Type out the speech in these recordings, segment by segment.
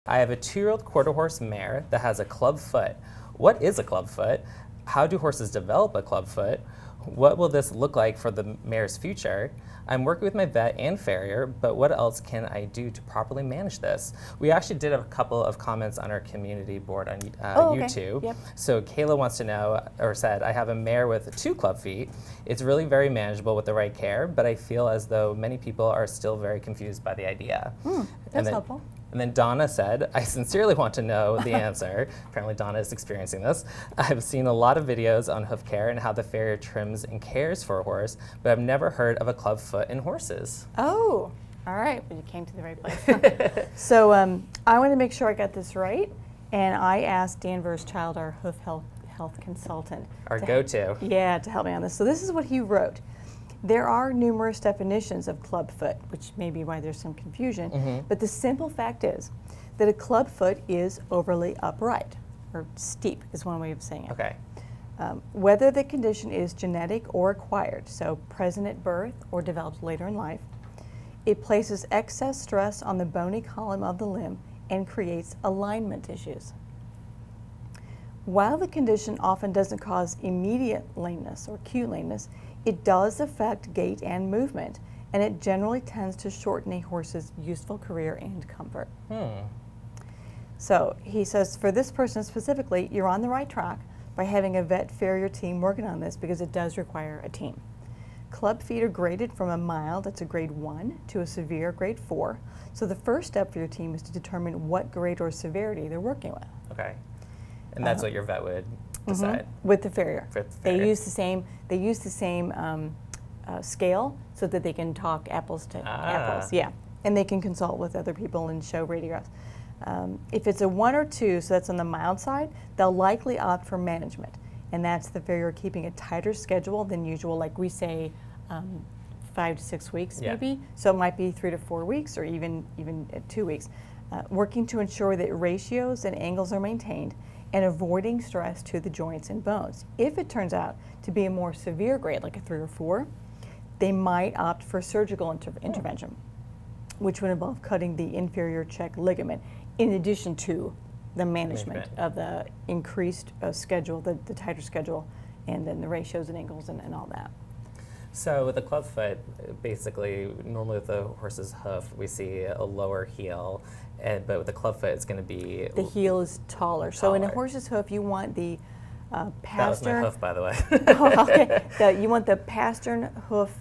I have a 2-year-old quarter horse mare that has a club foot. What is a club foot? How do horses develop a club foot? What will this look like for the mare's future? I'm working with my vet and farrier, but what else can I do to properly manage this? We actually did have a couple of comments on our community board on YouTube. Yep. So Kayla wants to know, or said, I have a mare with 2 club feet. It's really very manageable with the right care, but I feel as though many people are still very confused by the idea. That's helpful. And then Donna said, I sincerely want to know the answer. Apparently Donna is experiencing this. I've seen a lot of videos on hoof care and how the farrier trims and cares for a horse, but I've never heard of a club foot in horses. Oh, all right. Well, you came to the right place. So I want to make sure I got this right, and I asked Danvers Child, our hoof health consultant. Our go-to. Yeah, to help me on this. So this is what he wrote. There are numerous definitions of club foot, which may be why there's some confusion, but the simple fact is that a club foot is overly upright, or steep is one way of saying it. Okay. Whether the condition is genetic or acquired, so present at birth or developed later in life, it places excess stress on the bony column of the limb and creates alignment issues. While the condition often doesn't cause immediate lameness or acute lameness, it does affect gait and movement, and it generally tends to shorten a horse's useful career and comfort. So he says, for this person specifically, you're on the right track by having a vet farrier team working on this, because it does require a team. Club feet are graded from a mild, that's a grade 1, to a severe grade 4. So the first step for your team is to determine what grade or severity they're working with. Okay. And that's what your vet would decide? With the farrier. They farrier. use the same scale so that they can talk apples to apples. Yeah, and they can consult with other people and show radiographs. If it's a 1 or 2, so that's on the mild side, they'll likely opt for management, and that's the farrier keeping a tighter schedule than usual, like we say 5 to 6 weeks maybe. So it might be 3 to 4 weeks, or even 2 weeks, working to ensure that ratios and angles are maintained and avoiding stress to the joints and bones. If it turns out to be a more severe grade, like a 3 or 4, they might opt for surgical intervention, which would involve cutting the inferior check ligament, in addition to the management of the increased schedule, the tighter schedule, and then the ratios and angles and all that. So with the club foot, basically, normally with the horse's hoof, we see a lower heel, but with the club foot, it's going to be... The heel is taller. So in a horse's hoof, you want the pastern... That was my hoof, by the way. Oh, okay. You want the pastern hoof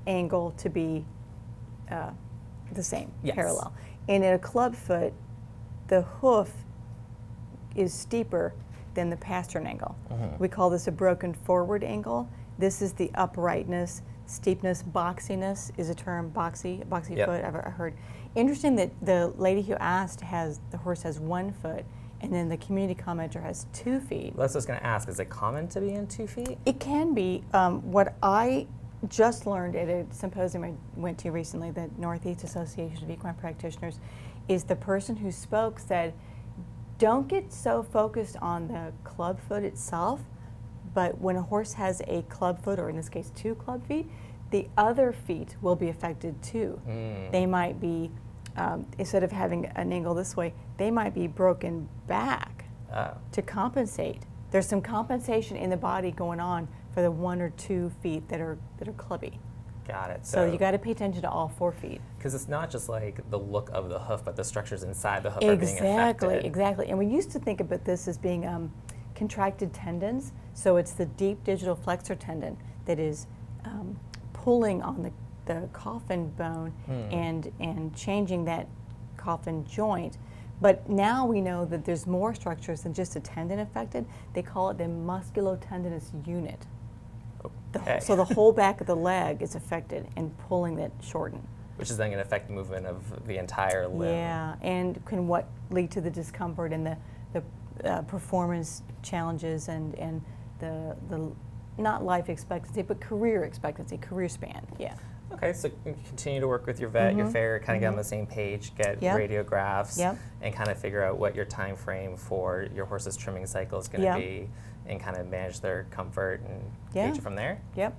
angle to be the same, parallel. And in a club foot, the hoof is steeper than the pastern angle. We call this a broken forward angle. This is the uprightness, steepness, boxiness is a term, boxy foot, I've heard. Interesting that the lady who asked the horse has 1 foot, and then the community commenter has 2 feet. That's what I was going to ask, is it common to be in 2 feet? It can be. What I just learned at a symposium I went to recently, the Northeast Association of Equine Practitioners, is the person who spoke said, don't get so focused on the club foot itself, but when a horse has a club foot, or in this case 2 club feet, the other feet will be affected too. They might be, instead of having an angle this way, they might be broken back to compensate. There's some compensation in the body going on for the 1 or 2 feet that are clubby. Got it. So you got to pay attention to all 4 feet. Because it's not just like the look of the hoof, but the structures inside the hoof are being affected. Exactly. And we used to think about this as being contracted tendons. So it's the deep digital flexor tendon that is pulling on the coffin bone and changing that coffin joint. But now we know that there's more structures than just a tendon affected. They call it the musculotendinous unit. Okay. So the whole back of the leg is affected and pulling that shorten. Which is then going to affect the movement of the entire limb. Yeah, and can lead to the discomfort and the performance challenges and the not life expectancy, but career expectancy, career span. Yeah. Okay, so continue to work with your vet, your farrier, kind of get on the same page, get radiographs, and kind of figure out what your time frame for your horse's trimming cycle is going to be, and kind of manage their comfort and gauge it from there. Yep.